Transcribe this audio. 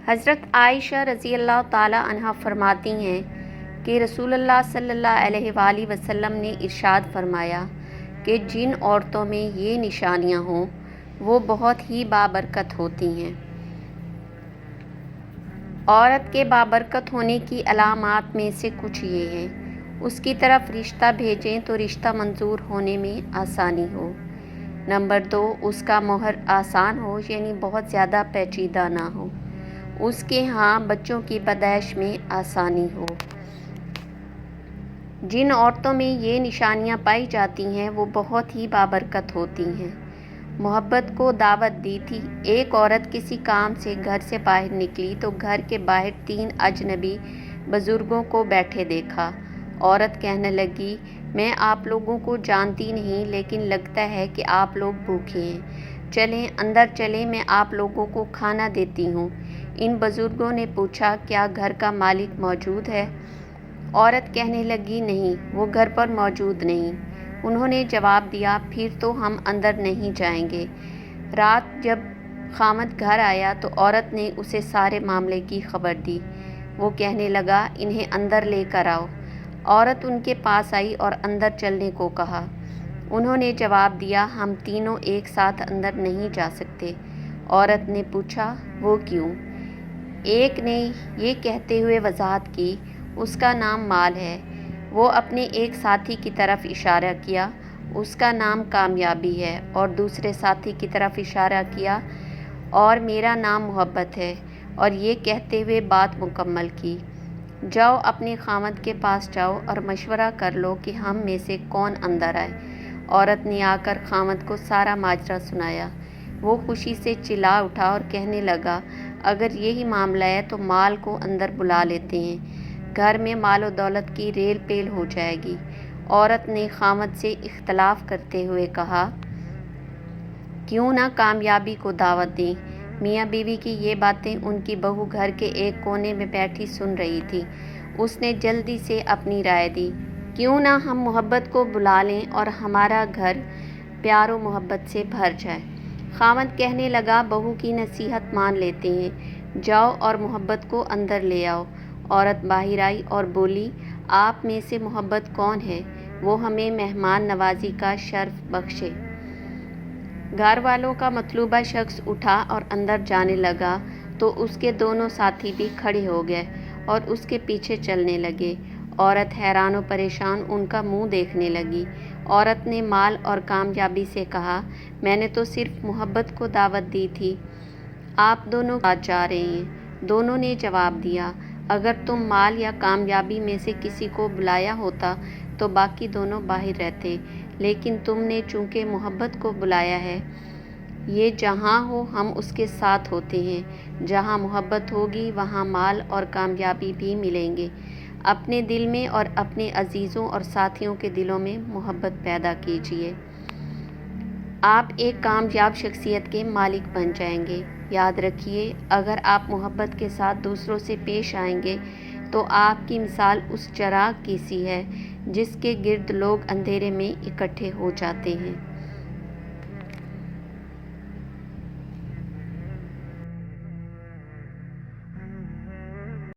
حضرت عائشہ رضی اللہ تعالی عنہا فرماتی ہیں کہ رسول اللہ صلی اللہ علیہ وآلہ وسلم نے ارشاد فرمایا کہ جن عورتوں میں یہ نشانیاں ہوں وہ بہت ہی بابرکت ہوتی ہیں۔ عورت کے بابرکت ہونے کی علامات میں سے کچھ یہ ہیں: اس کی طرف رشتہ بھیجیں تو رشتہ منظور ہونے میں آسانی ہو۔ نمبر 2، اس کا مہر آسان ہو، یعنی بہت زیادہ پیچیدہ نہ ہو۔ اس کے ہاں بچوں کی پیدائش میں آسانی ہو۔ جن عورتوں میں یہ نشانیاں پائی جاتی ہیں وہ بہت ہی بابرکت ہوتی ہیں۔ محبت کو دعوت دی تھی۔ ایک عورت کسی کام سے گھر سے باہر نکلی تو گھر کے باہر 3 اجنبی بزرگوں کو بیٹھے دیکھا۔ عورت کہنے لگی، میں آپ لوگوں کو جانتی نہیں، لیکن لگتا ہے کہ آپ لوگ بھوکے ہیں۔ چلیں اندر چلیں، میں آپ لوگوں کو کھانا دیتی ہوں۔ ان بزرگوں نے پوچھا، کیا گھر کا مالک موجود ہے؟ عورت کہنے لگی، نہیں، وہ گھر پر موجود نہیں۔ انہوں نے جواب دیا، پھر تو ہم اندر نہیں جائیں گے۔ رات جب خاوند گھر آیا تو عورت نے اسے سارے معاملے کی خبر دی۔ وہ کہنے لگا، انہیں اندر لے کر آؤ۔ عورت ان کے پاس آئی اور اندر چلنے کو کہا۔ انہوں نے جواب دیا، ہم تینوں ایک ساتھ اندر نہیں جا سکتے۔ عورت نے پوچھا، وہ کیوں؟ ایک نے یہ کہتے ہوئے وضاحت کی، اس کا نام مال ہے۔ وہ اپنے ایک ساتھی کی طرف اشارہ کیا، اس کا نام کامیابی ہے، اور دوسرے ساتھی کی طرف اشارہ کیا، اور میرا نام محبت ہے، اور یہ کہتے ہوئے بات مکمل کی۔ جاؤ اپنے خاوند کے پاس جاؤ اور مشورہ کر لو کہ ہم میں سے کون اندر آئے۔ عورت نے آ کر خاوند کو سارا ماجرا سنایا۔ وہ خوشی سے چلا اٹھا اور کہنے لگا، اگر یہی معاملہ ہے تو مال کو اندر بلا لیتے ہیں، گھر میں مال و دولت کی ریل پیل ہو جائے گی۔ عورت نے خاوند سے اختلاف کرتے ہوئے کہا، کیوں نہ کامیابی کو دعوت دیں؟ میاں بیوی کی یہ باتیں ان کی بہو گھر کے ایک کونے میں بیٹھی سن رہی تھی۔ اس نے جلدی سے اپنی رائے دی، کیوں نہ ہم محبت کو بلا لیں اور ہمارا گھر پیار و محبت سے بھر جائے۔ خاوند کہنے لگا، بہو کی نصیحت مان لیتے ہیں، جاؤ اور محبت کو اندر لے آؤ۔ عورت باہر آئی اور بولی، آپ میں سے محبت کون ہے؟ وہ ہمیں مہمان نوازی کا شرف بخشے۔ گھر والوں کا مطلوبہ شخص اٹھا اور اندر جانے لگا تو اس کے دونوں ساتھی بھی کھڑے ہو گئے اور اس کے پیچھے چلنے لگے۔ عورت حیران و پریشان ان کا منہ دیکھنے لگی۔ عورت نے مال اور کامیابی سے کہا، میں نے تو صرف محبت کو دعوت دی تھی، آپ دونوں ساتھ جا رہے ہیں۔ دونوں نے جواب دیا، اگر تم مال یا کامیابی میں سے کسی کو بلایا ہوتا تو باقی دونوں باہر رہتے، لیکن تم نے چونکہ محبت کو بلایا ہے، یہ جہاں ہو ہم اس کے ساتھ ہوتے ہیں۔ جہاں محبت ہوگی وہاں مال اور کامیابی بھی ملیں گے۔ اپنے دل میں اور اپنے عزیزوں اور ساتھیوں کے دلوں میں محبت پیدا کیجیے۔ آپ ایک کامیاب شخصیت کے مالک بن جائیں گے۔ یاد رکھیے، اگر آپ محبت کے ساتھ دوسروں سے پیش آئیں گے تو آپ کی مثال اس چراغ کی سی ہے جس کے گرد لوگ اندھیرے میں اکٹھے ہو جاتے ہیں۔